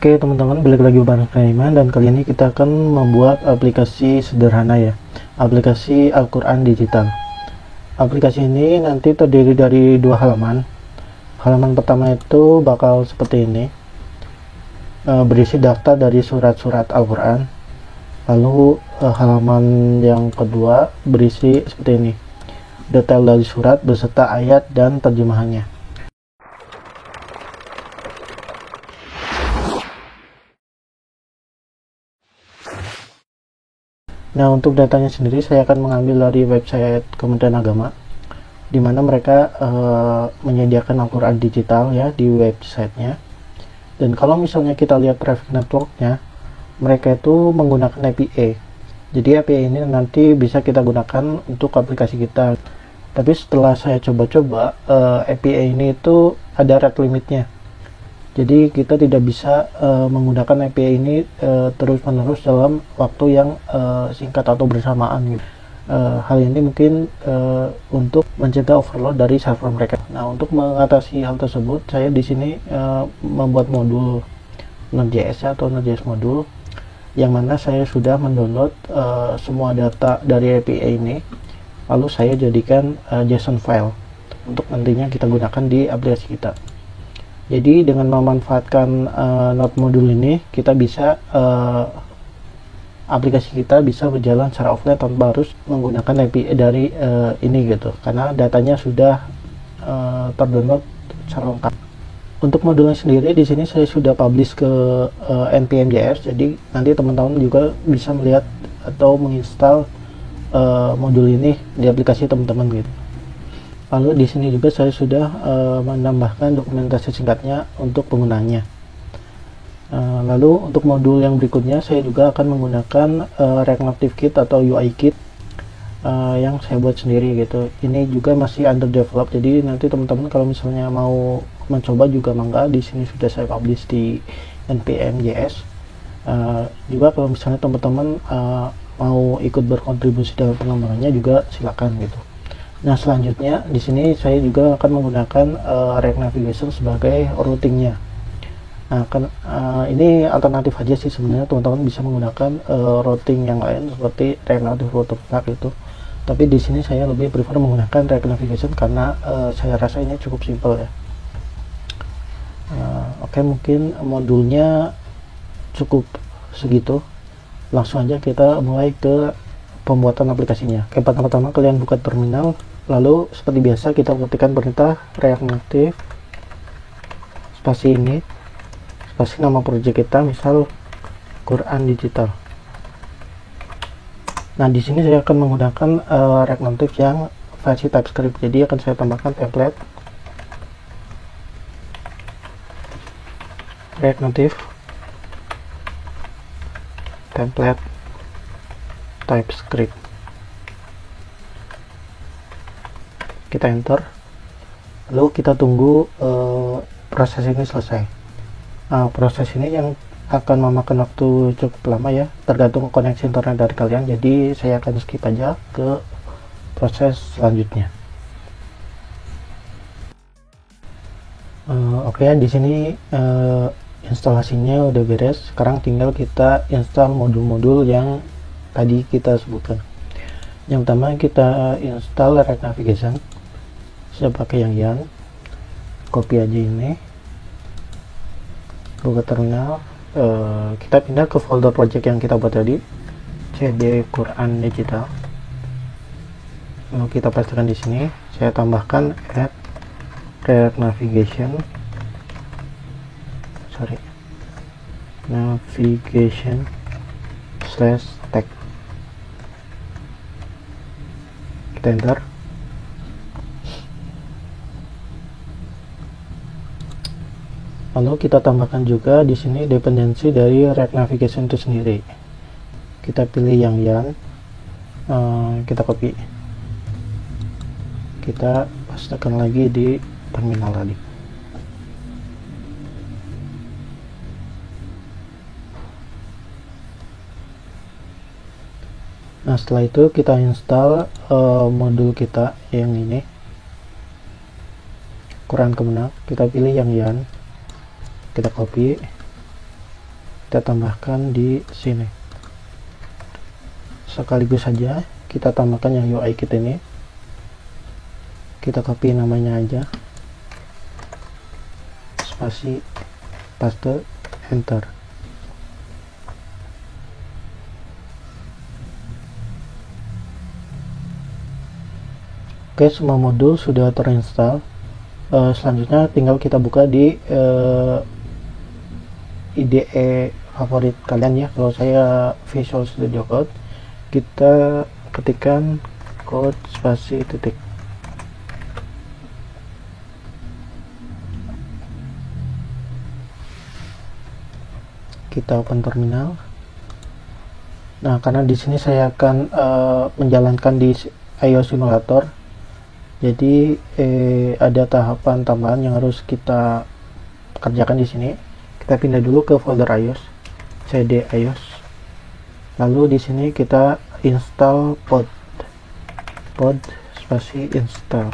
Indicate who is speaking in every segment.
Speaker 1: Oke teman-teman, balik lagi bareng saya Iman, dan kali ini kita akan membuat aplikasi sederhana ya, aplikasi Al-Quran digital. Aplikasi ini nanti terdiri dari dua halaman. Halaman pertama itu bakal seperti ini, berisi daftar dari surat-surat Al-Quran. Lalu halaman yang kedua berisi seperti ini, detail dari surat beserta ayat dan terjemahannya. Nah, untuk datanya sendiri saya akan mengambil dari website Kementerian Agama, di mana mereka menyediakan Al-Quran digital ya di websitenya. Dan kalau misalnya kita lihat traffic networknya, mereka itu menggunakan API. Jadi API ini nanti bisa kita gunakan untuk aplikasi kita. Tapi setelah saya coba-coba, API ini itu ada rate limitnya. Jadi kita tidak bisa menggunakan API ini terus-menerus dalam waktu yang singkat atau bersamaan gitu. Hal ini mungkin untuk mencegah overload dari server mereka. Nah, untuk mengatasi hal tersebut, saya di sini membuat modul Node.js atau Node.js modul, yang mana saya sudah mendownload semua data dari API ini, lalu saya jadikan JSON file untuk nantinya kita gunakan di aplikasi kita. Jadi dengan memanfaatkan Node modul ini, kita bisa aplikasi kita bisa berjalan secara offline tanpa harus menggunakan API dari ini gitu, karena datanya sudah terdownload secara lengkap. Untuk modulnya sendiri di sini saya sudah publish ke npm.js, jadi nanti teman-teman juga bisa melihat atau menginstal modul ini di aplikasi teman-teman gitu. Lalu di sini juga saya sudah menambahkan dokumentasi singkatnya untuk penggunanya. Lalu untuk modul yang berikutnya saya juga akan menggunakan React Native Kit atau UI Kit yang saya buat sendiri gitu. Ini juga masih under develop, jadi nanti teman-teman kalau misalnya mau mencoba juga mangga, di sini sudah saya publish di npm.js. Juga kalau misalnya teman-teman mau ikut berkontribusi dalam pengembangannya juga silakan gitu. Nah, selanjutnya di sini saya juga akan menggunakan React Navigation sebagai routingnya. Nah, ini alternatif aja sih sebenarnya, teman-teman bisa menggunakan routing yang lain seperti React Native Watermark itu. Tapi di sini saya lebih prefer menggunakan React Navigation karena saya rasa ini cukup simpel ya. Oke, mungkin modulnya cukup segitu. Langsung aja kita mulai ke pembuatan aplikasinya. Oke, pertama-tama kalian buka terminal, lalu seperti biasa kita ketikkan perintah React Native spasi ini, spasi nama project kita, misal Quran Digital. Nah, di sini saya akan menggunakan React Native yang versi TypeScript, jadi akan saya tambahkan template React Native template TypeScript. Kita enter, lalu kita tunggu proses ini selesai. Proses ini yang akan memakan waktu cukup lama ya, tergantung koneksi internet dari kalian, jadi saya akan skip aja ke proses selanjutnya. Oke, di sini instalasinya udah beres. Sekarang tinggal kita install modul-modul yang tadi kita sebutkan. Yang pertama kita install React Navigation. Saya pakai yang YAN, copy aja ini, buka terminal, kita pindah ke folder project yang kita buat tadi, cd Quran Digital. Lalu kita pastikan di sini, saya tambahkan add React Navigation /tag. Kita enter. Lalu kita tambahkan juga di sini dependensi dari React Navigation itu sendiri. Kita pilih yang YAN, kita copy, kita pastekan lagi di terminal tadi. Nah, setelah itu kita install modul kita yang ini, Quran Kemenang. Kita pilih yang YAN, kita copy, kita tambahkan di sini. Sekaligus saja kita tambahkan yang UI kit ini, kita copy namanya aja, spasi, paste, enter. Oke, semua modul sudah terinstall. Selanjutnya tinggal kita buka di IDE favorit kalian ya. Kalau saya Visual Studio Code, kita ketikkan code spasi titik. Kita open terminal. Nah, karena di sini saya akan menjalankan di iOS Simulator, jadi ada tahapan tambahan yang harus kita kerjakan di sini. Kita pindah dulu ke folder iOS, cd iOS, lalu di sini kita install pod spasi install.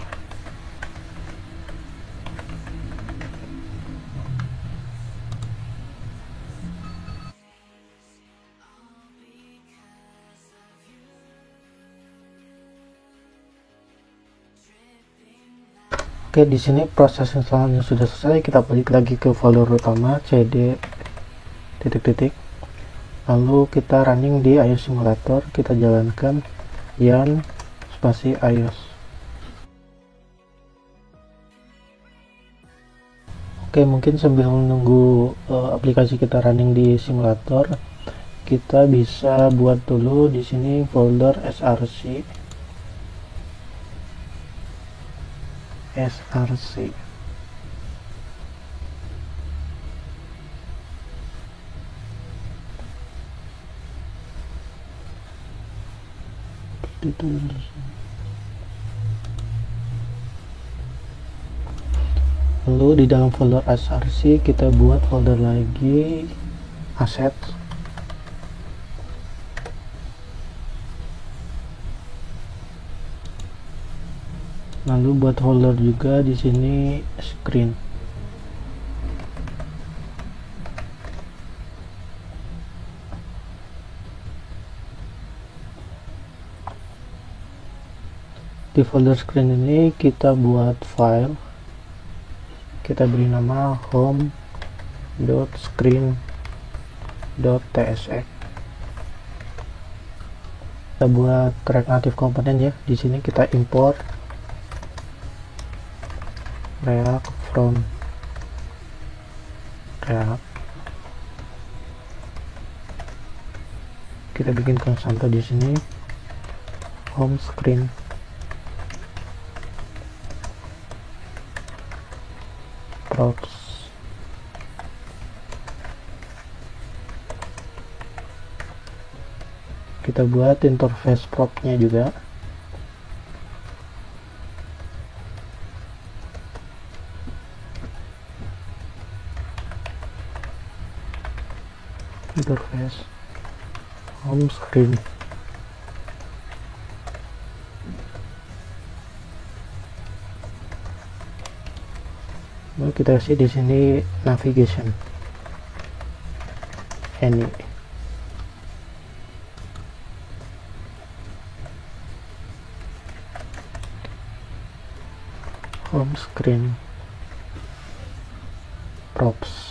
Speaker 1: Oke, di sini proses installnya sudah selesai. Kita balik lagi ke folder utama, cd titik-titik, lalu kita running di iOS Simulator. Kita jalankan yarn spasi iOS. Oke, mungkin sambil menunggu aplikasi kita running di simulator, kita bisa buat dulu di sini folder src. Lalu di dalam folder src kita buat folder lagi aset. Lalu buat folder juga di sini screen. Di folder screen ini kita buat file, kita beri nama home.screen.tsx. Kita buat React Native Component ya. Di sini kita import React from React. Kita bikin contoh di sini home screen props. Kita buat interface propnya juga. Interface home screen. Lalu kita kasih di sini navigation any. Home screen props.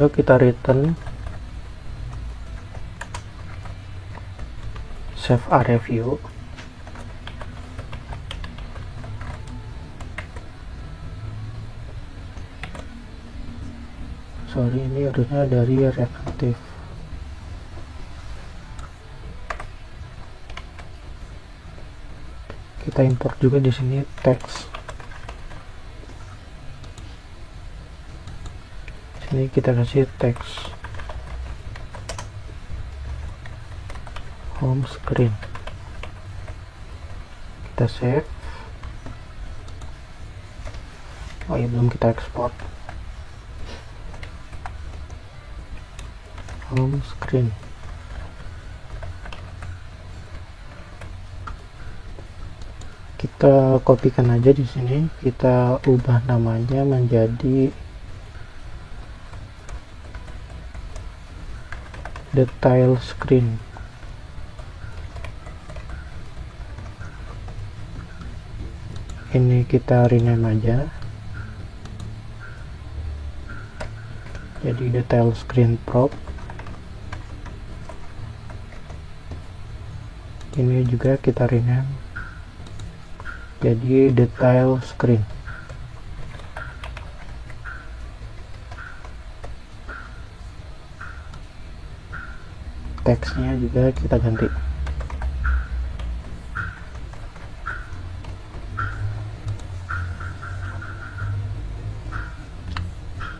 Speaker 1: Lalu kita return save area view. Sorry, ini harusnya dari React Native. Kita import juga di sini text. Ini kita kasih teks home screen. Kita save. Oh iya, belum kita ekspor. Home screen. Kita kopikan aja di sini, kita ubah namanya menjadi detail screen. Ini kita rename aja jadi detail screen prop. Ini juga kita rename jadi detail screen. Teksnya juga kita ganti.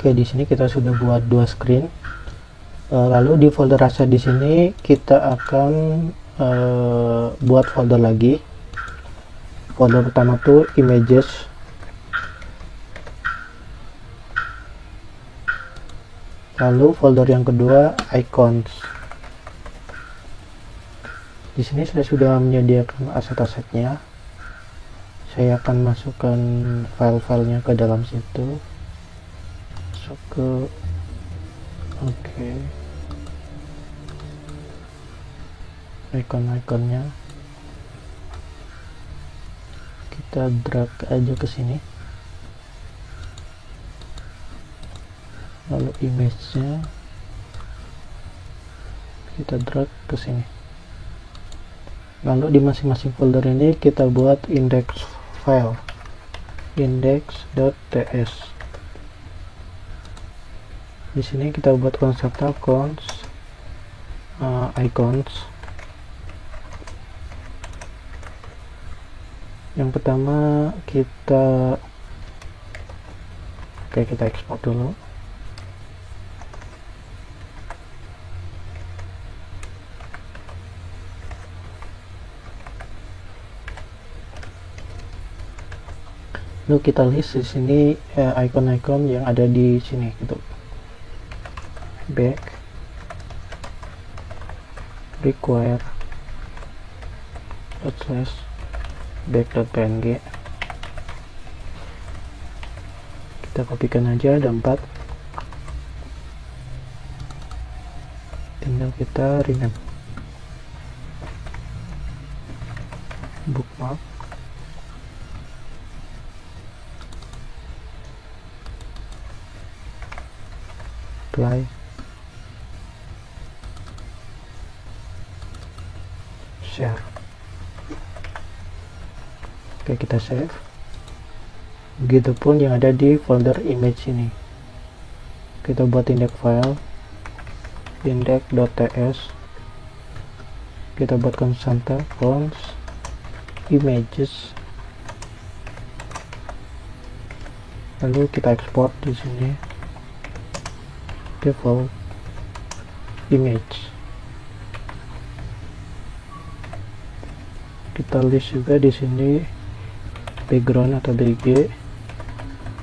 Speaker 1: Oke, di sini kita sudah buat dua screen. Lalu di folder asset di sini kita akan buat folder lagi. Folder pertama tuh images. Lalu folder yang kedua icons. Di sini saya sudah menyediakan aset-asetnya. Saya akan masukkan file-filenya ke dalam situ. Masuk ke icon-iconnya. Kita drag aja ke sini. Lalu image-nya kita drag ke sini. Lalu di masing-masing folder ini kita buat index file, index.ts. Di sini kita buat konsepnya icons. Yang pertama kita ekspor dulu. Lalu kita list di sini icon-icon yang ada di sini gitu. Back, require /back.png. Kita kopikan aja, ada 4. Tinggal kita rename. Bookmark. Apply. Share. Oke, kita save. Begitupun yang ada di folder image ini. Kita buat index file, index.ts. Kita buat constanta fonts images. Lalu kita ekspor di sini default image. Kita list juga di sini background atau bg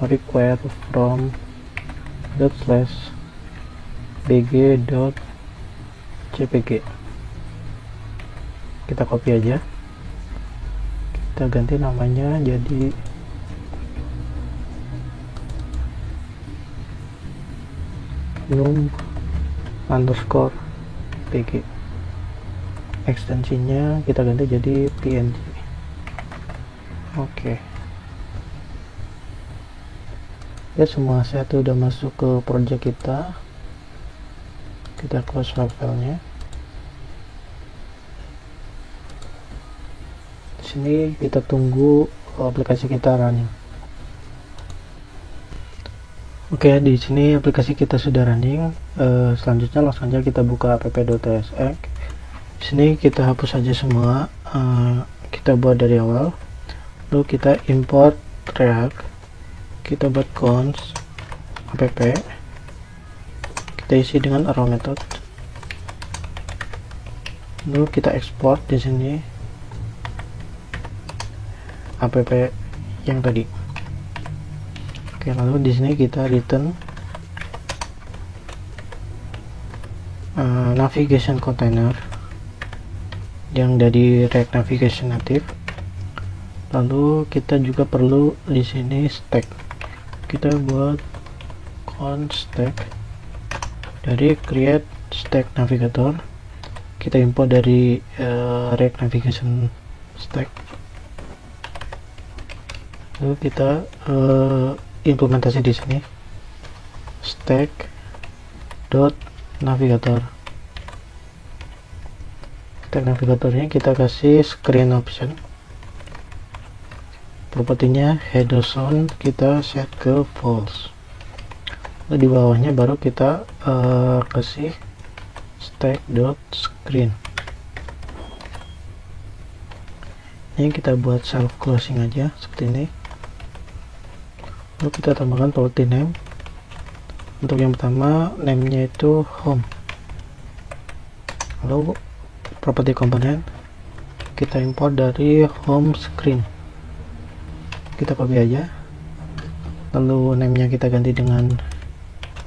Speaker 1: require from /bg.jpg. Kita copy aja, kita ganti namanya jadi num_pg. Ekstensinya kita ganti jadi png. Oke. Ya, semua aset udah masuk ke project kita. Kita close file-filenya. Di sini kita tunggu aplikasi kita running. Oke, di sini aplikasi kita sudah running. Selanjutnya langsung aja kita buka app.tsx. Di sini kita hapus saja semua. Kita buat dari awal. Lalu kita import React. Kita buat const app. Kita isi dengan arrow method. Lalu kita ekspor di sini app yang tadi. Oke, lalu di sini kita return navigation container yang dari React Navigation native. Lalu kita juga perlu di sini stack. Kita buat const stack dari create stack navigator. Kita import dari React Navigation stack. Lalu kita implementasi di sini stack dot navigator. Stack navigatornya kita kasih screen option. Propertinya header zone kita set ke false. Lalu di bawahnya baru kita kasih stack dot screen. Ini kita buat self closing aja seperti ini. Lalu kita tambahkan property name. Untuk yang pertama name-nya itu home. Lalu property component kita import dari home screen. Kita copy aja. Lalu name-nya kita ganti dengan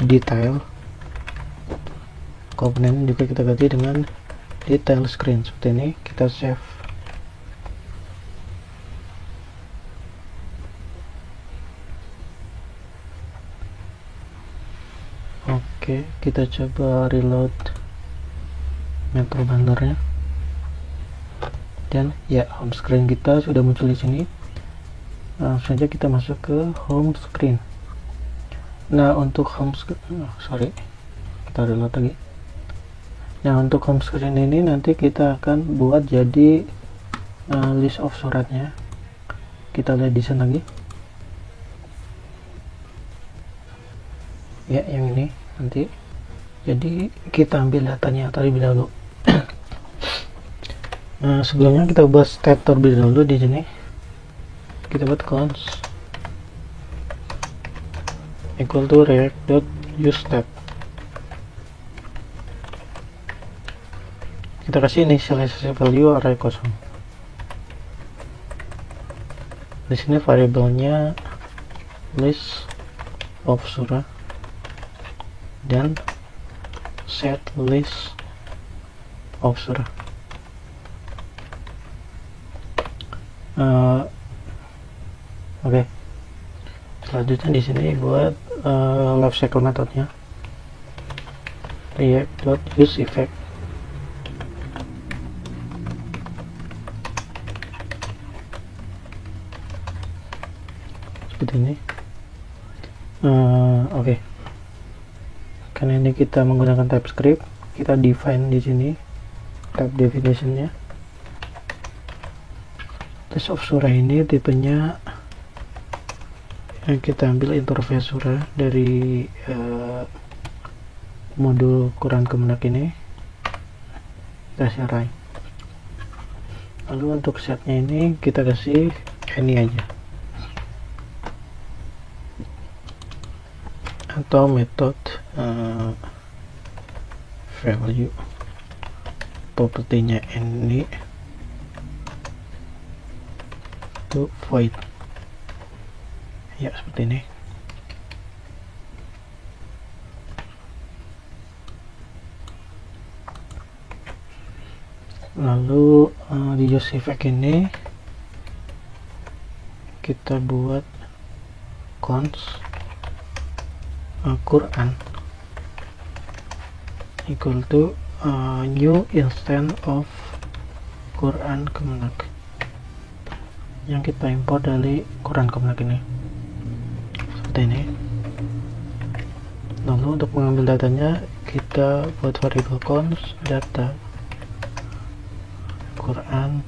Speaker 1: detail. Komponen juga kita ganti dengan detail screen seperti ini. Kita save. Oke, kita coba reload metro bannernya. Dan ya, home screen kita sudah muncul di sini. Langsung saja kita masuk ke home screen. Nah, untuk home screen, kita reload lagi. Nah, untuk home screen ini nanti kita akan buat jadi list of suratnya. Kita lihat di sana lagi. Ya, yang ini nanti. Jadi kita ambil datanya terlebih dahulu. Nah, sebelumnya kita buat step terlebih dahulu di sini. Kita buat const equal to react.useStep. Kita kasih initialisasi value array kosong. Di sini variabelnya list of surah dan set list of surah. Oke. Selanjutnya di sini buat life cycle metodenya react.useEffect. Seperti ini. Oke. Karena ini kita menggunakan TypeScript, kita define di sini type definitionnya. List of surah ini tipenya yang kita ambil interface surah dari modul Quran Kemenak ini, kita kasih array. Lalu untuk setnya ini kita kasih any aja, atau metode value propertinya any to void. Ya, seperti ini. Lalu di useEffect ini kita buat const Quran equal to new instance of Quran Kemenak yang kita import dari Quran Kemenak ini. Seperti ini. Lalu untuk mengambil datanya kita buat variable const data Quran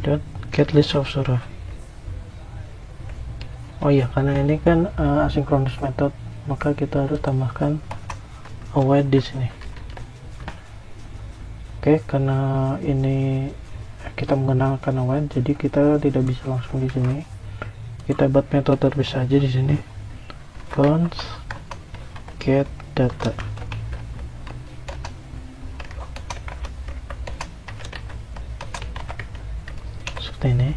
Speaker 1: dot get list of surah. Oh iya, karena ini kan asynchronous method, maka kita harus tambahkan await di sini. Oke, karena ini kita menggunakan await, jadi kita tidak bisa langsung di sini. Kita buat metode terpisah aja di sini. Const get data. Seperti ini.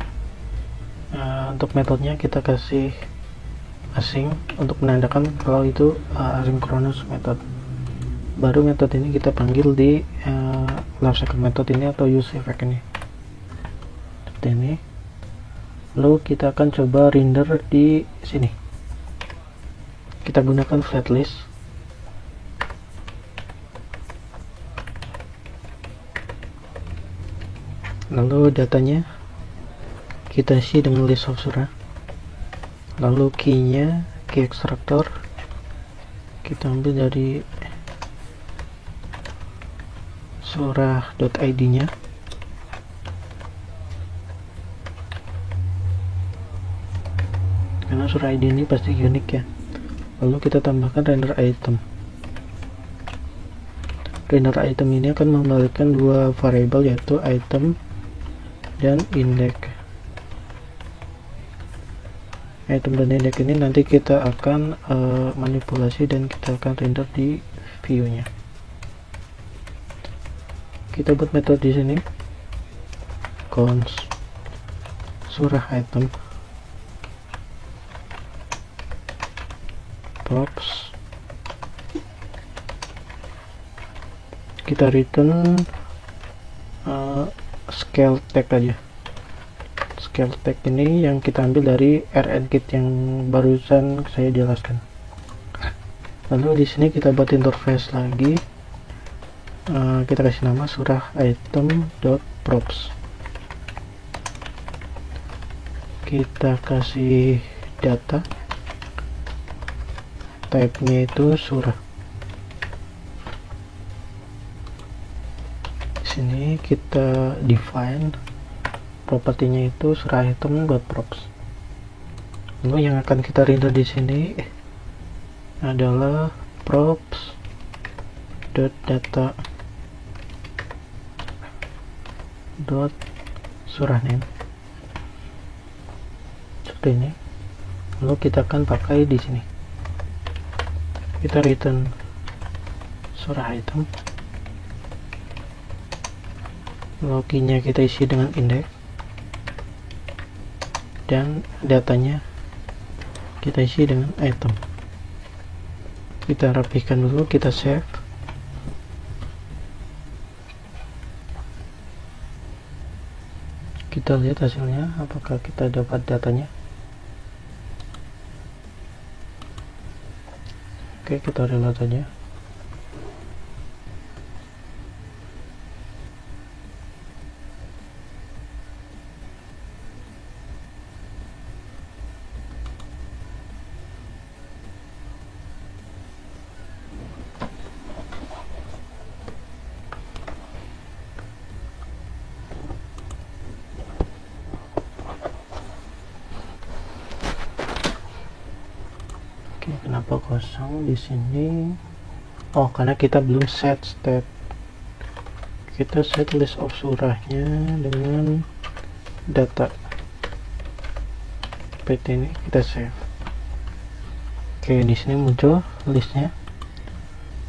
Speaker 1: Untuk metodenya kita kasih async untuk menandakan kalau itu asynchronous method. Baru metode ini kita panggil di last second method ini atau use effect ini seperti ini. Lalu kita akan coba render di sini. Kita gunakan flat list. Lalu datanya kita isi dengan list of surah. Lalu key-nya, key extractor kita ambil dari surah.id nya. Karena surah ID ini pasti unik ya. Lalu kita tambahkan render item. Render item ini akan mengembalikan dua variabel, yaitu item dan index. Item dan index ini nanti kita akan manipulasi dan kita akan render di view-nya. Kita buat metode di sini, const surah item props. Kita return scale tag aja. Scale tag ini yang kita ambil dari rnkit yang barusan saya jelaskan. Lalu di sini kita buat interface lagi. Kita kasih nama surah item.props. Kita kasih data, type-nya itu surah. Di sini kita define propertinya itu surah item.props. Lalu yang akan kita render di sini adalah props.data surah name seperti ini. Lalu kita akan pakai di sini. Kita return surah item. Lalu key-nya kita isi dengan index dan datanya kita isi dengan item. Kita rapihkan dulu, kita save. Kita lihat hasilnya, apakah kita dapat datanya. Oke, kita reload aja. Kenapa kosong di sini? Oh, karena kita belum set state. Kita set list of surahnya dengan data. PT ini kita save. Oke, di sini muncul listnya.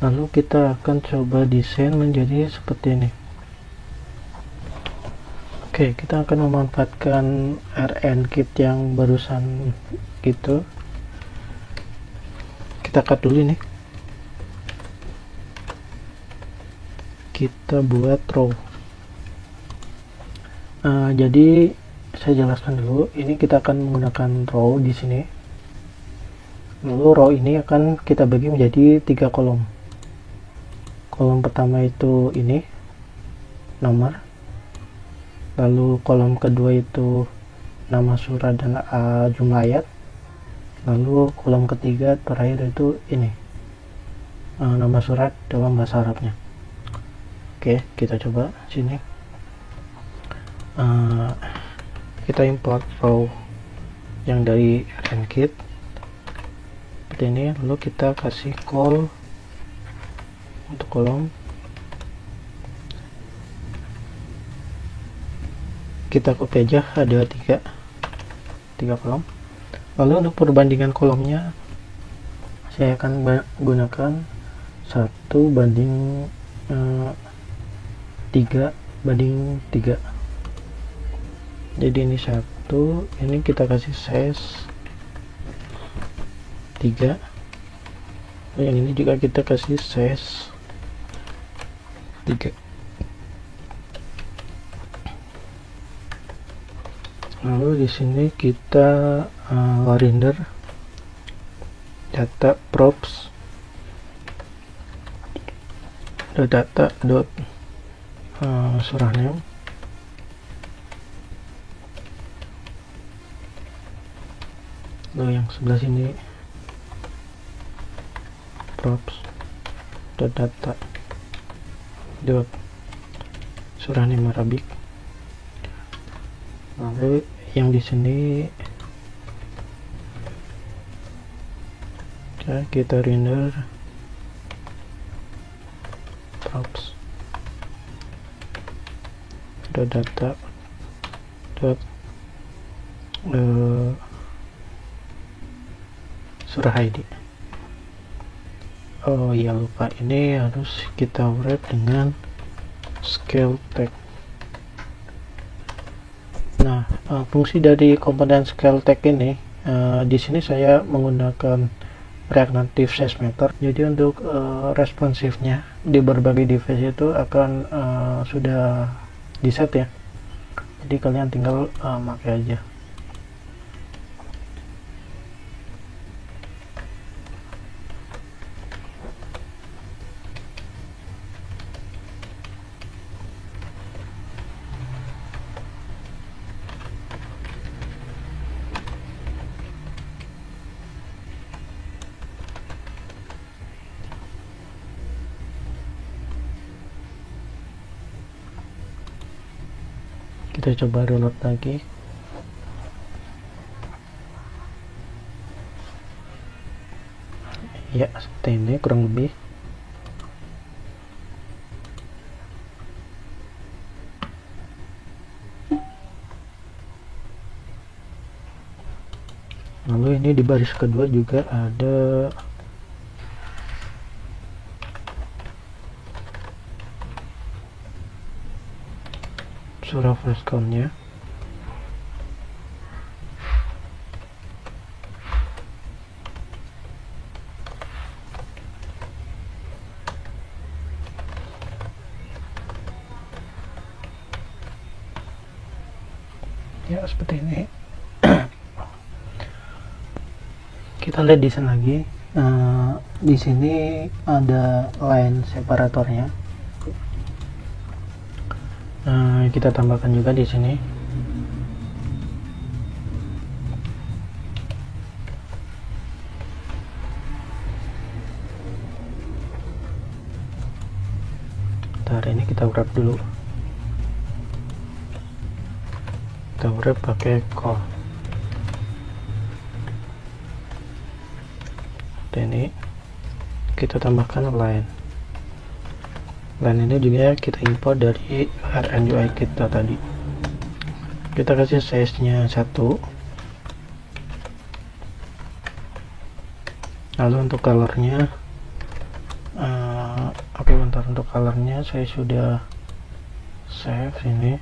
Speaker 1: Lalu kita akan coba desain menjadi seperti ini. Oke, kita akan memanfaatkan rnkit yang barusan gitu. Kita cut dulu ini. Kita buat row. Jadi saya jelaskan dulu. Ini kita akan menggunakan row di sini. Lalu row ini akan kita bagi menjadi 3 kolom. Kolom pertama itu ini, nomor. Lalu kolom kedua itu nama surah dan jumlah ayat. Lalu kolom ketiga terakhir itu ini, nama surat dalam bahasa Arabnya. Oke, kita coba sini. Kita import row yang dari rnkit seperti ini. Lalu kita kasih call untuk kolom. Kita copy aja, ada 3 kolom. Lalu untuk perbandingan kolomnya saya akan gunakan 1:3 banding 3. Jadi ini 1, ini kita kasih size 3, yang ini juga kita kasih size 3. Lalu di sini kita render data props data dot surah name. Lalu yang sebelah sini props data dot surah name Arabic. Lalu yang di sini kita render props data dot surah ID. Oh ya, lupa, ini harus kita wrap dengan scale tag. Nah, fungsi dari komponen scale tag ini, di sini saya menggunakan React Native SageMaker. Jadi untuk responsifnya di berbagai device itu akan sudah di set ya. Jadi kalian tinggal pakai aja. Kita coba reload lagi. Ya, seperti ini kurang lebih. Lalu ini di baris kedua juga ada surah flash count-nya. Ya, seperti ini. Kita lihat desain lagi. Di sini ada line separatornya. Kita tambahkan juga di sini. Bentar, ini kita wrap dulu. Kita wrap pakai call. Dan ini kita tambahkan line. Line ini juga kita import dari RNUI kita tadi. Kita kasih size nya 1. Lalu untuk colornya, oke, bentar, untuk colornya saya sudah save ini.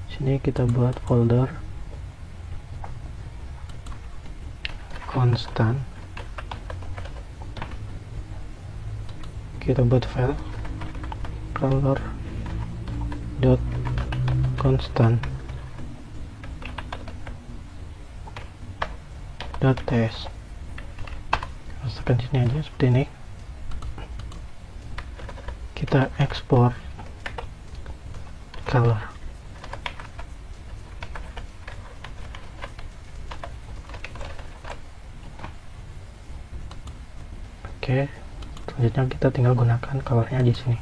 Speaker 1: Sini kita buat folder constant. Kita buat file color dot constant dot test. Masukkan sini aja seperti ini. Kita ekspor color. Oke, selanjutnya kita tinggal gunakan colornya di sini.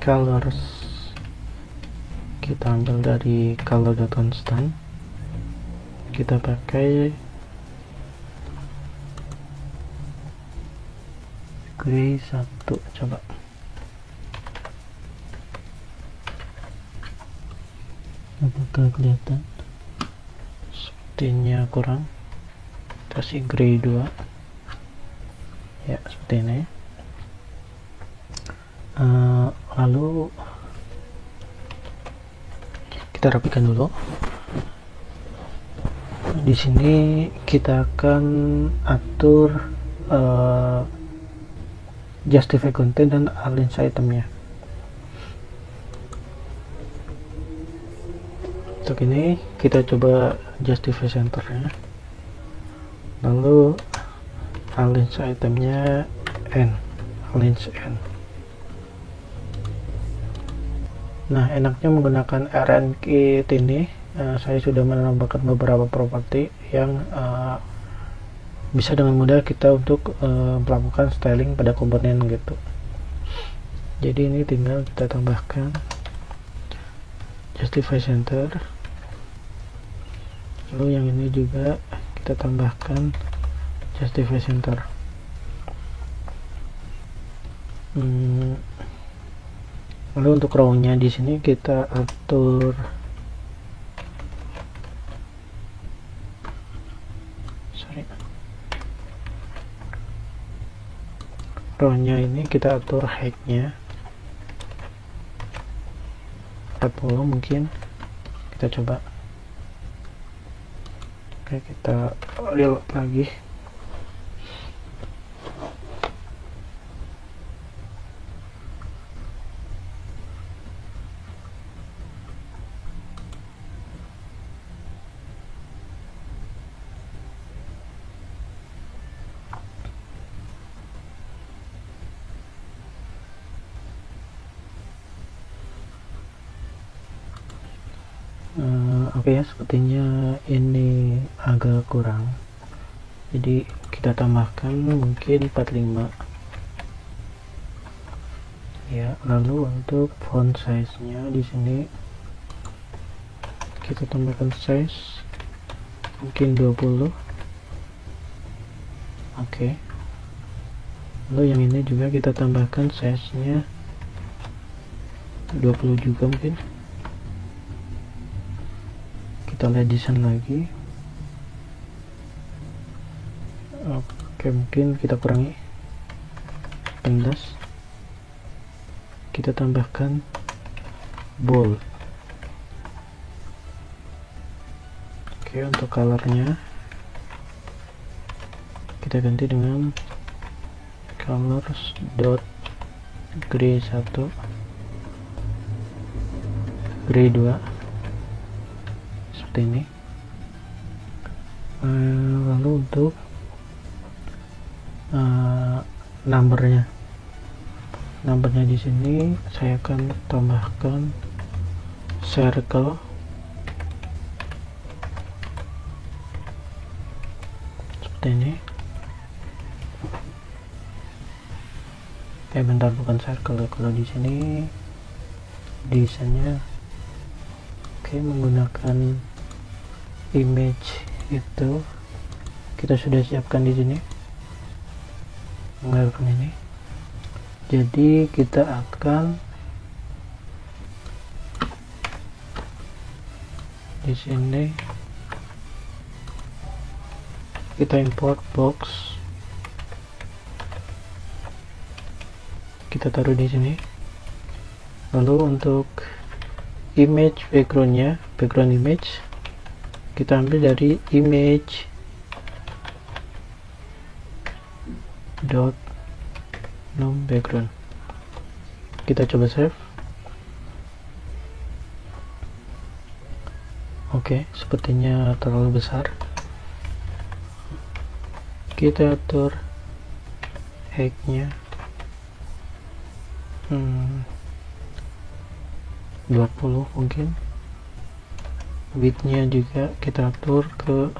Speaker 1: Colors kita ambil dari color.constant, kita pakai gray 1, coba. Apakah kelihatan? Sepertinya kurang. Kasih gray 2 ya, seperti ini. Lalu kita rapikan dulu. Di sini kita akan atur justify content dan arrange itemnya. Untuk ini kita coba justify centernya, lalu arrange itemnya arrange n. Nah, enaknya menggunakan rn kit ini, saya sudah menambahkan beberapa properti yang bisa dengan mudah kita untuk melakukan styling pada komponen gitu. Jadi ini tinggal kita tambahkan justify center, lalu yang ini juga kita tambahkan justify center. Lalu untuk row-nya di sini kita atur row-nya ini kita atur height-nya 40 mungkin, kita coba. Oke, kita reload lagi. Oke ya, sepertinya ini agak kurang, jadi kita tambahkan mungkin 45 ya. Lalu untuk font size nya di sini kita tambahkan size mungkin 20. Oke, lalu yang ini juga kita tambahkan size nya 20 juga mungkin. Kita lihat desain lagi. Oke, mungkin kita kurangi 18, kita tambahkan bold. Oke, untuk colornya kita ganti dengan colors dot gray 1, gray 2 seperti ini. Lalu untuk numbernya di sini saya akan tambahkan circle seperti ini. Bentar, bukan circle kalau di sini desainnya. Oke, menggunakan image itu kita sudah siapkan di sini, menggunakan ini. Jadi kita akan di sini kita import box, kita taruh di sini. Lalu untuk image backgroundnya, background image kita ambil dari image dot nom background. Kita coba save. Oke, sepertinya terlalu besar. Kita atur height-nya 20 mungkin. Width-nya juga kita atur ke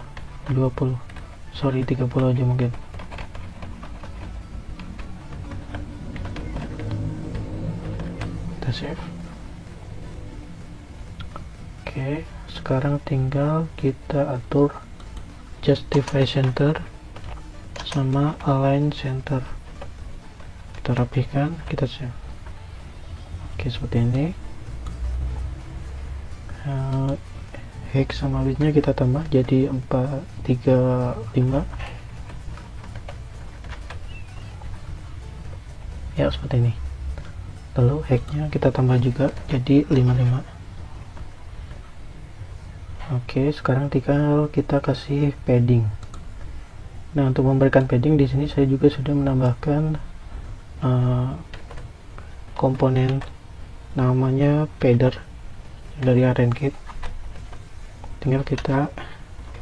Speaker 1: 20, 30 aja mungkin. Kita save. Oke, sekarang tinggal kita atur justify center sama align center. Kita rapihkan, kita save. Oke, seperti ini. Height sama width-nya kita tambah jadi 435 ya, seperti ini. lalu height-nya kita tambah juga jadi 55. Oke, sekarang tinggal kita kasih padding. Nah, untuk memberikan padding di sini saya juga sudah menambahkan komponen namanya padding dari ArenKit. Tinggal kita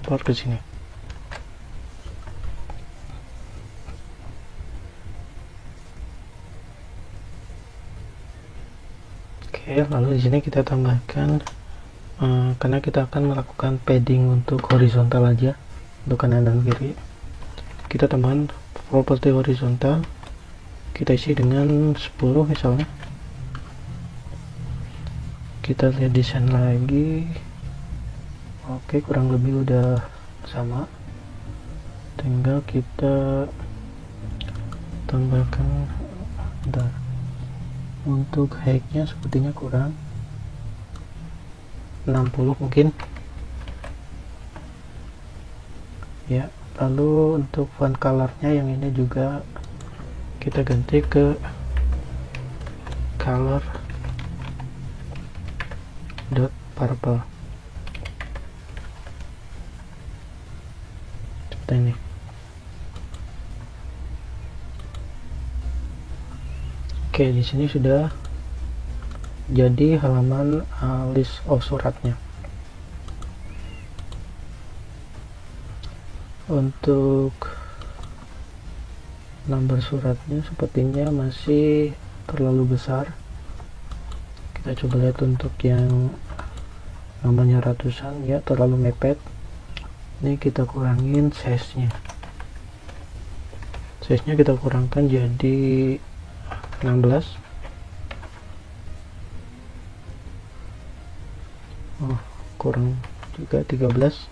Speaker 1: import ke sini. Oke, lalu di sini kita tambahkan karena kita akan melakukan padding untuk horizontal aja, untuk kanan dan kiri. Kita tambahkan properti horizontal, kita isi dengan 10 misalnya. Kita lihat desain lagi. Oke, kurang lebih udah sama, tinggal kita tambahkan. Bentar, untuk height-nya sepertinya kurang, 60 mungkin ya. Lalu untuk font colornya yang ini juga kita ganti ke color dot purple seperti ini. Oke, di sini sudah jadi halaman list of suratnya. Untuk nomor suratnya sepertinya masih terlalu besar. Kita coba lihat untuk yang namanya ratusan, ya terlalu mepet. Ini kita kurangin size-nya. Size-nya kita kurangkan jadi 16. Kurang juga 13.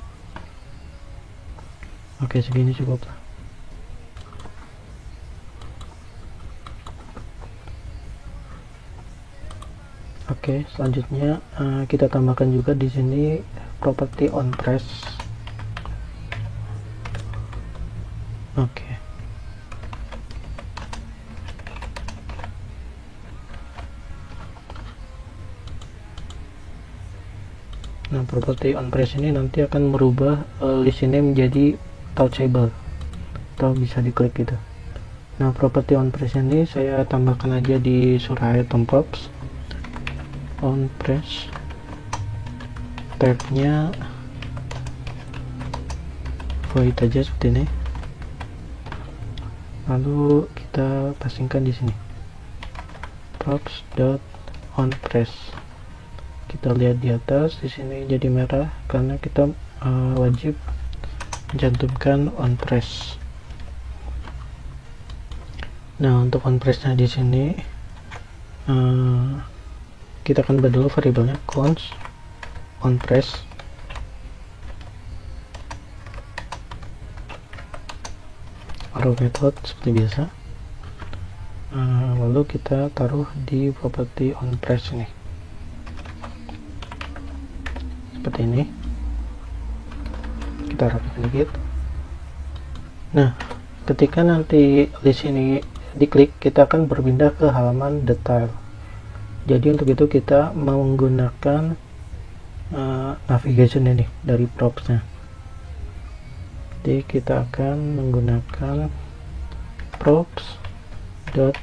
Speaker 1: Oke, segini cukup. Oke, selanjutnya kita tambahkan juga di sini properti on press. Oke. Nah, properti on press ini nanti akan merubah list ini menjadi touchable atau bisa diklik gitu. Nah, properti on press ini saya tambahkan aja di surah item props. On press tabnya void aja seperti ini, lalu kita pasangkan di sini props dot on press. Kita lihat di atas, di sini jadi merah karena kita wajib mencantumkan on press. Nah, untuk on pressnya di sini kita akan ubah dulu variabelnya const on press. Arrow method seperti biasa. Lalu kita taruh di property on press ini seperti ini. Kita rapikan dikit. Nah, ketika nanti list ini diklik, kita akan berpindah ke halaman detail. Jadi untuk itu kita menggunakan navigation ini dari propsnya. Jadi kita akan menggunakan props dot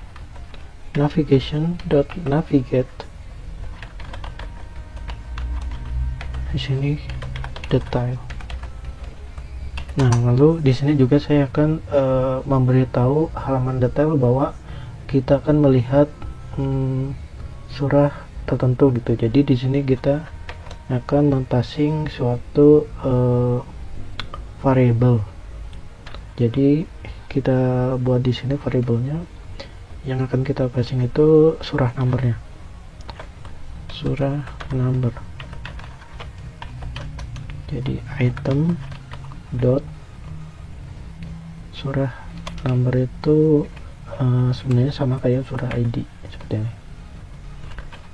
Speaker 1: navigation dot navigate. Di sini detail. Nah, lalu di sini juga saya akan memberitahu halaman detail bahwa kita akan melihat surah tertentu gitu. Jadi di sini kita akan men-passing suatu variable. Jadi kita buat di sini variabelnya yang akan kita passing itu surah numbernya. Surah number. Jadi item dot surah number itu sebenarnya sama kayak surah ID seperti ini.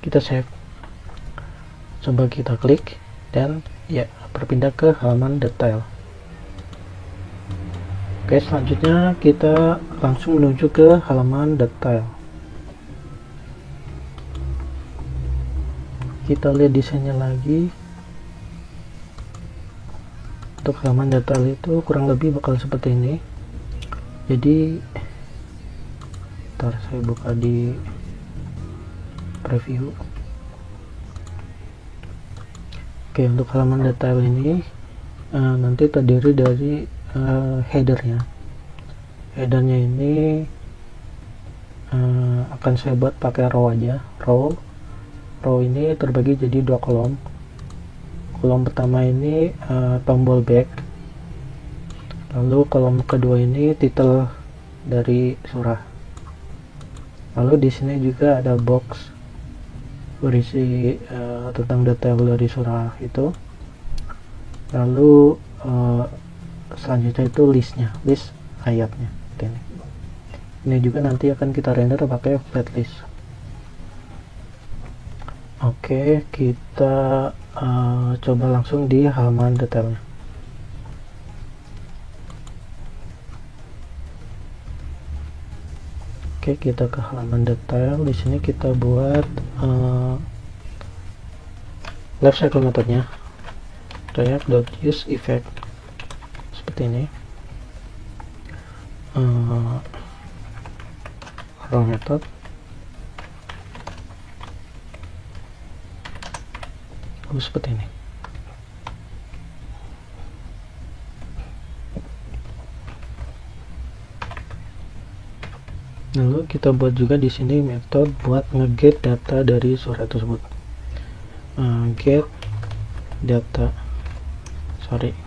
Speaker 1: Kita save, coba kita klik dan ya berpindah ke halaman detail. Oke, selanjutnya kita langsung menuju ke halaman detail. Kita lihat desainnya lagi. Untuk halaman detail itu kurang lebih bakal seperti ini. Jadi ntar saya buka di preview. Oke, untuk halaman detail ini nanti terdiri dari headernya. Headernya ini akan saya buat pakai row aja. Row ini terbagi jadi 2 kolom. Kolom pertama ini tombol back, lalu kolom kedua ini titel dari surah. Lalu di sini juga ada box berisi tentang detail dari surah itu. Lalu selanjutnya itu list ayatnya. Ini juga nanti akan kita render pakai flat list. Oke, kita coba langsung di halaman detailnya. Oke, kita ke halaman detail. Di sini kita buat life cycle metodenya, react.use effect seperti ini. Raw method, seperti ini. Lalu kita buat juga di sini metode buat nge-get data dari surah tersebut. Get data,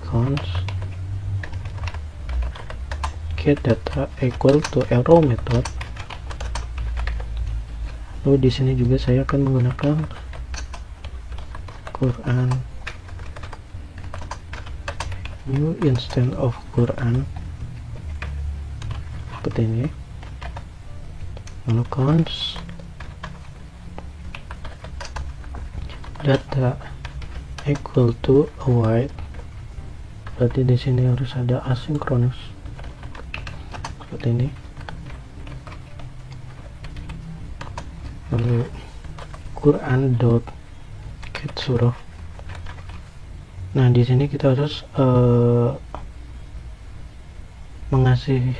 Speaker 1: const get data equal to arrow method. Lalu di sini juga saya akan menggunakan Quran new instance of Quran seperti ini. Lalu const data equal to await, berarti di sini harus ada asinkronus seperti ini. Lalu Quran dot get surah. Nah, di sini kita harus mengasih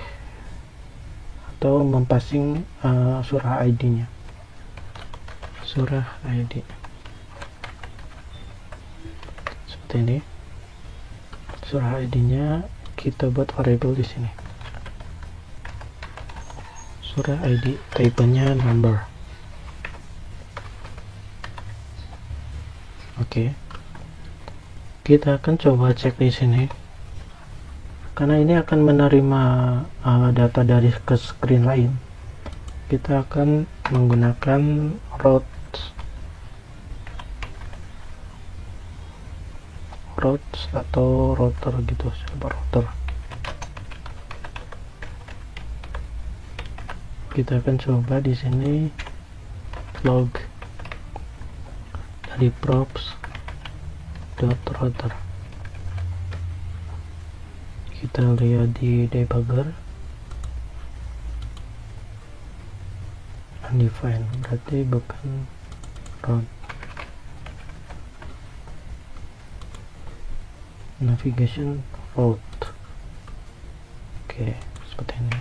Speaker 1: atau mempassing surah ID-nya. Surah ID seperti ini. Surah ID-nya kita buat variabel di sini. Surah ID, type-nya number. Oke. Kita akan coba cek di sini. Karena ini akan menerima data dari ke screen lain. Kita akan menggunakan routes atau router gitu, router. Kita akan coba di sini log dari props.router. Kita lihat di debugger, undefined berarti bukan route. Navigation route. Oke, seperti ini.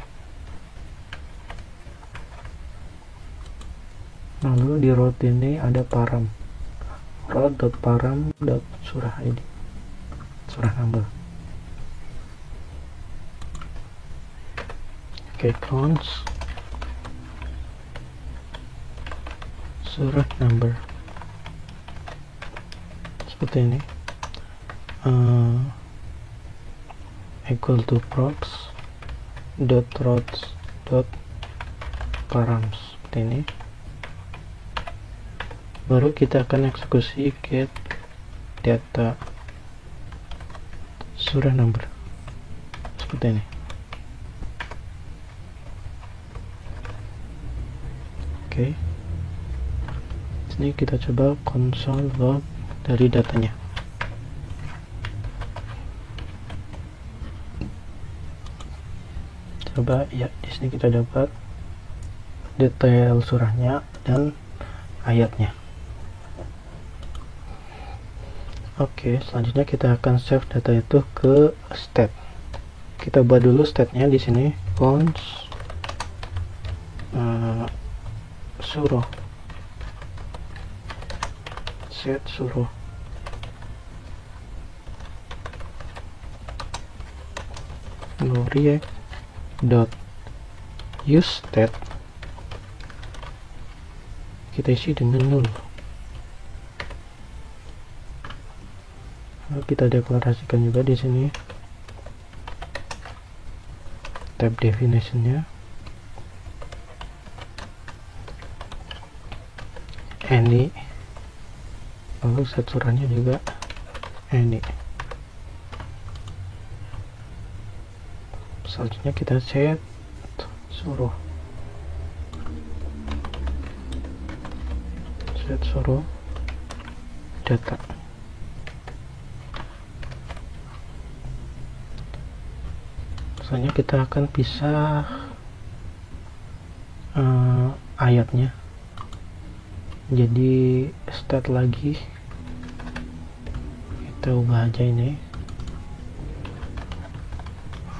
Speaker 1: Lalu di route ini ada param, route.param.surah ID, surah number. Oke, const surah number seperti ini. Equal to props dot routes dot params seperti ini. Baru kita akan eksekusi get data surah number seperti ini. Oke. Sini kita coba console log dari datanya. Coba ya, di sini kita dapat detail surahnya dan ayatnya. Oke, selanjutnya kita akan save data itu ke state. Kita buat dulu state-nya di sini, cons suruh set suruh react dot use state, kita isi dengan null. Lalu kita deklarasikan juga di sini tab definition-nya any, lalu set suruhnya juga any. Selanjutnya kita set suruh data. Selanjutnya kita akan pisah ayatnya jadi state lagi, kita ubah aja ini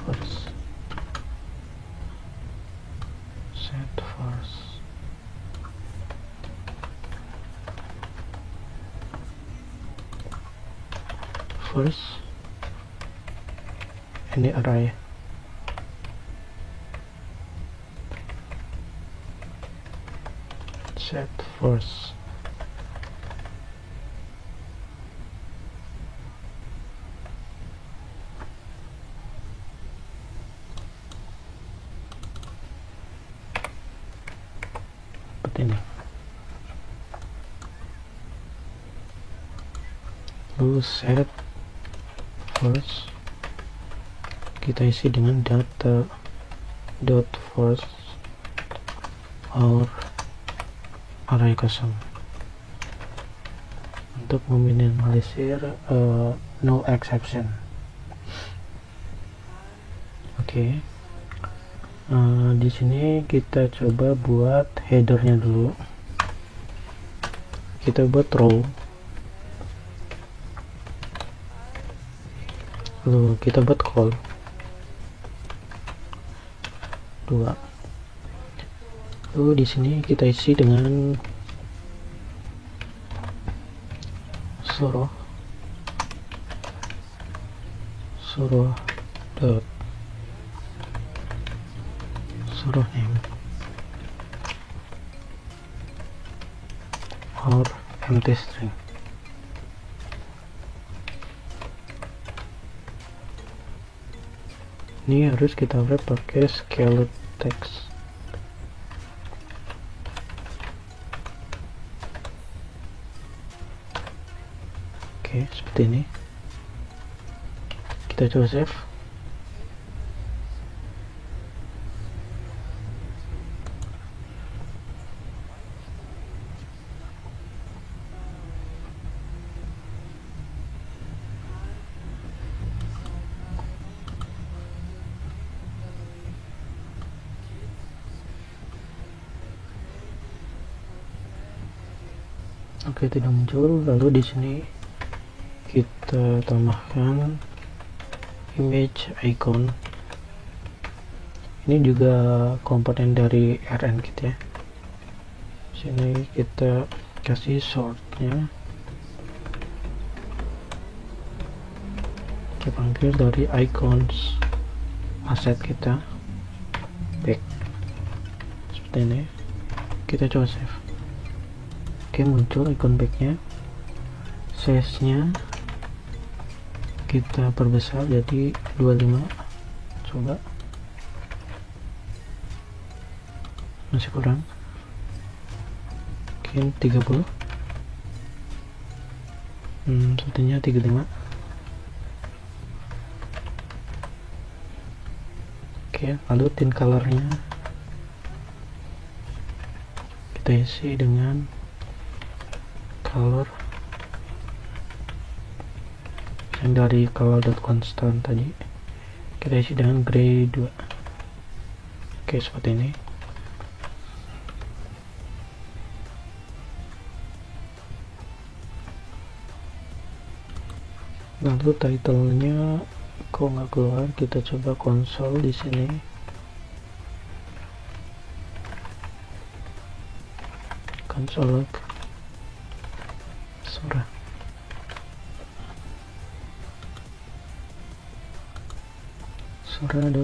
Speaker 1: first, set first ini array set first. Seperti ini. Lalu set first kita isi dengan data dot first or array kosong untuk meminimalisir no exception. Oke. Di sini kita coba buat headernya dulu. Kita buat row, lalu kita buat call 2. Lalu di sini kita isi dengan suruh dot suruh name or empty string. Ini harus kita wrap pakai scaled text. Oke, seperti ini. Kita coba save. Oke, tidak muncul. Lalu di sini kita tambahkan image icon. Ini juga komponen dari RNKit ya. Sini kita kasih sortnya, kita panggil dari icons asset kita back, seperti ini. Kita coba save. Oke, muncul icon backnya. Size nya kita perbesar jadi 25. Coba, masih kurang, mungkin 30. Sepertinya 35. Oke, lalu tint colornya kita isi dengan color yang dari color.constant tadi, kita isi dengan gray 2. Oke, seperti ini. Lalu title-nya kok nggak keluar, kita coba konsol di sini. Konsol log surah.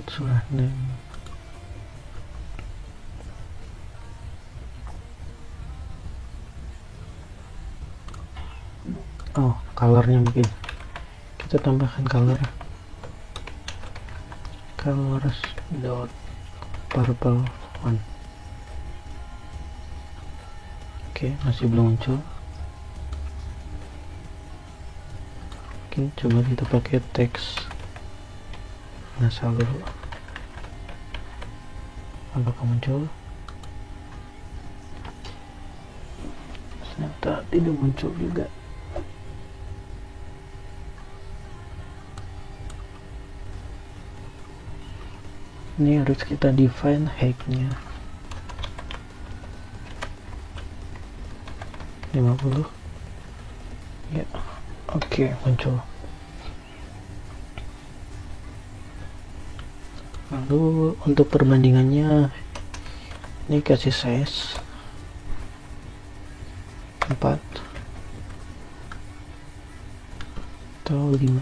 Speaker 1: Surah name. Oh, colornya mungkin kita tambahkan colors dot purple one. Oke, masih belum muncul. Mungkin coba kita pakai teks nasal dulu, apakah muncul? Ternyata tidak muncul juga. Ini harus kita define height-nya 50 ya. Oke, muncul. Lalu untuk perbandingannya ini kasih size 4 atau 5.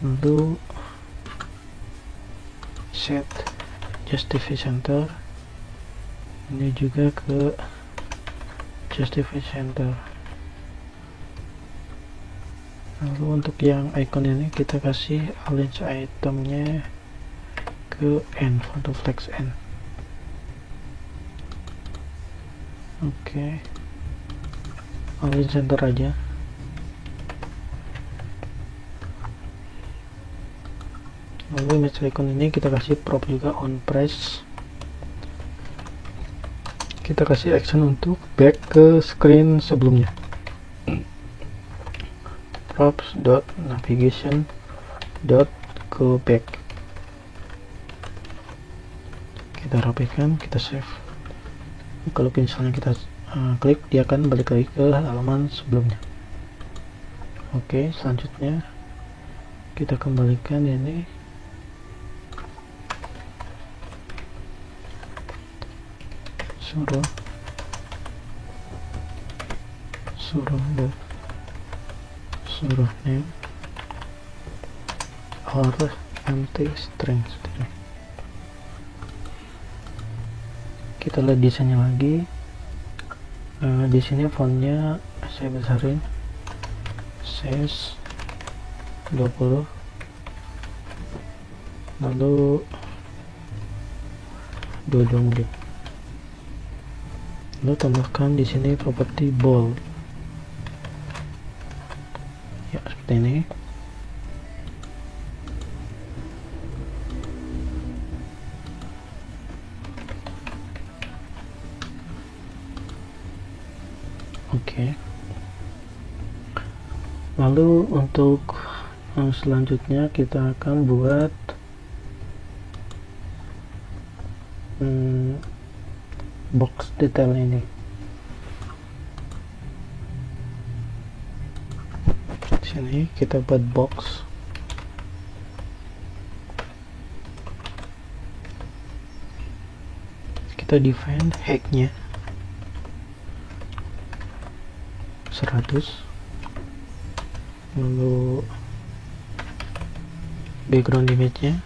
Speaker 1: Lalu set justify center, ini juga ke justify center. Lalu untuk yang icon ini kita kasih arrange itemnya ke N, untuk flex N. Oke, arrange center aja. Lalu image icon ini kita kasih prop juga on press. Kita kasih action untuk back ke screen sebelumnya. Props dot navigation dot go back. Kita rapikan, kita save. Kalau misalnya kita klik, dia akan balik lagi ke halaman sebelumnya. Oke, selanjutnya kita kembalikan ini. Suruh name or empty string. Kita lihat desainnya lagi. Di sini fontnya saya besarin, size 20, lalu 22 menit. Lalu tambahkan di sini properti bold. Ya, seperti ini. Oke. Lalu untuk selanjutnya kita akan buat box detail ini. Di sini kita buat box. Kita define height-nya 100. Lalu background image-nya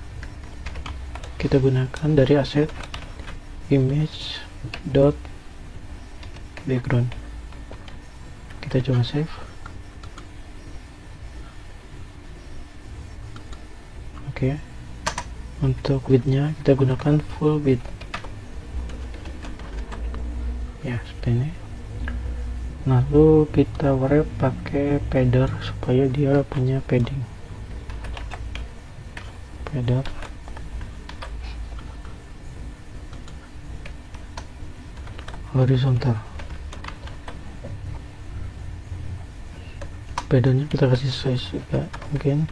Speaker 1: kita gunakan dari aset image dot background. Kita coba save. Oke. Untuk width-nya kita gunakan full width. Ya, seperti ini. Lalu kita wrap pakai padding supaya dia punya padding. Padding horizontal. Paddingnya kita kasih size juga mungkin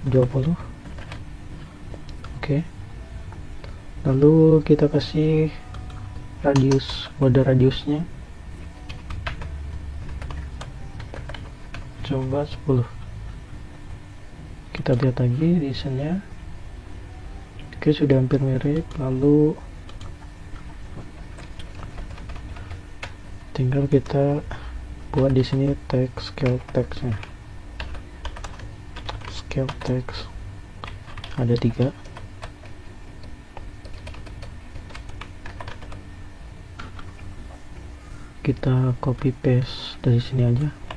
Speaker 1: 20. Oke. Lalu kita kasih radius, border radiusnya coba 10. Kita lihat lagi desainnya. Oke, sudah hampir mirip. Lalu tinggal kita buat di sini teks, scale teksnya. Scale text ada 3. Kita copy paste dari sini aja.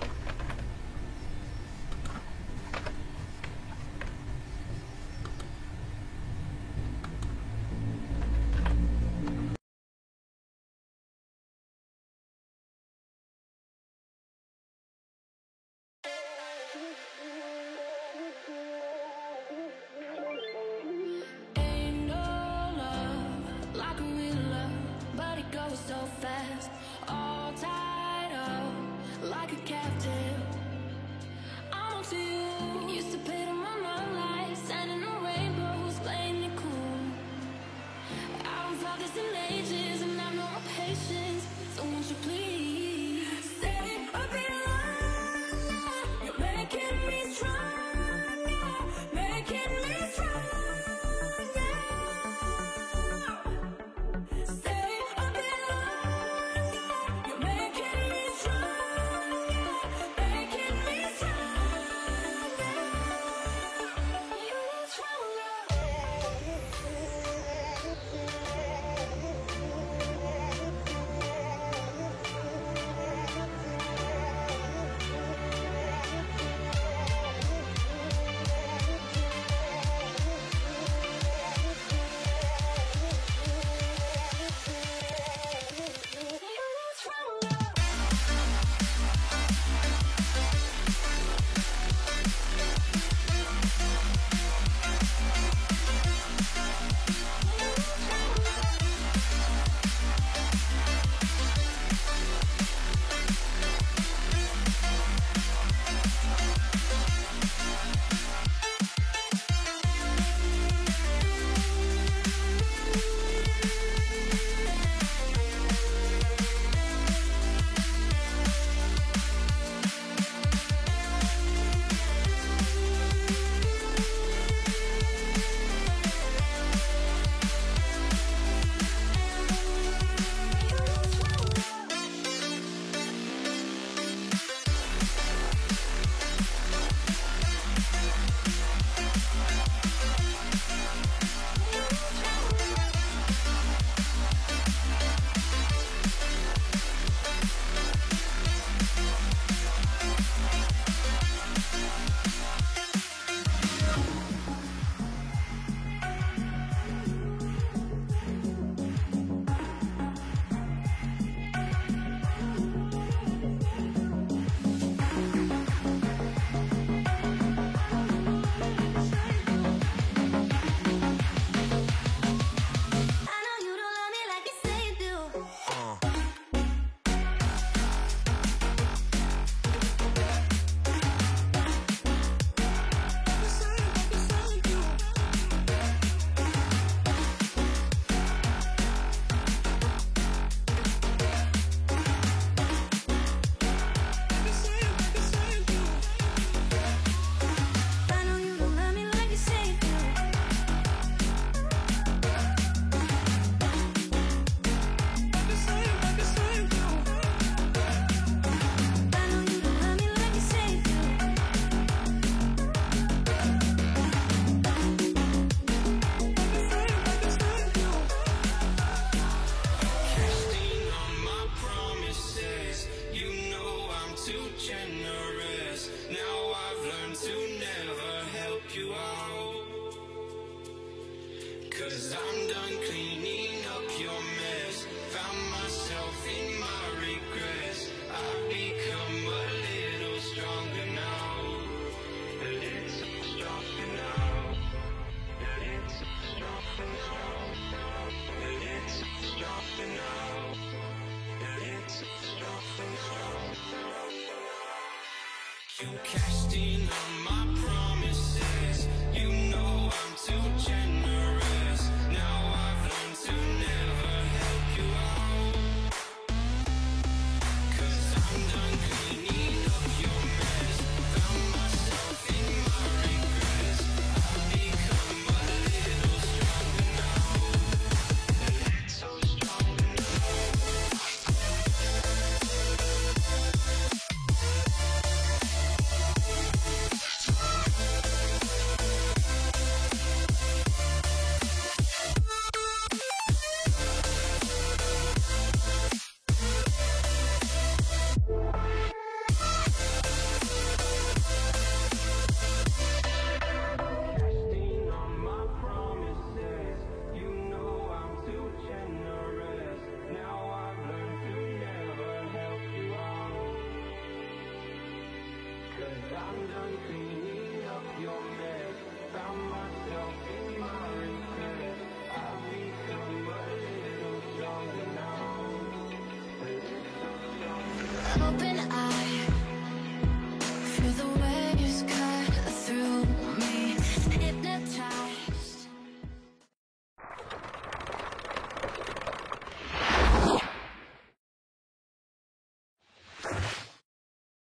Speaker 2: Open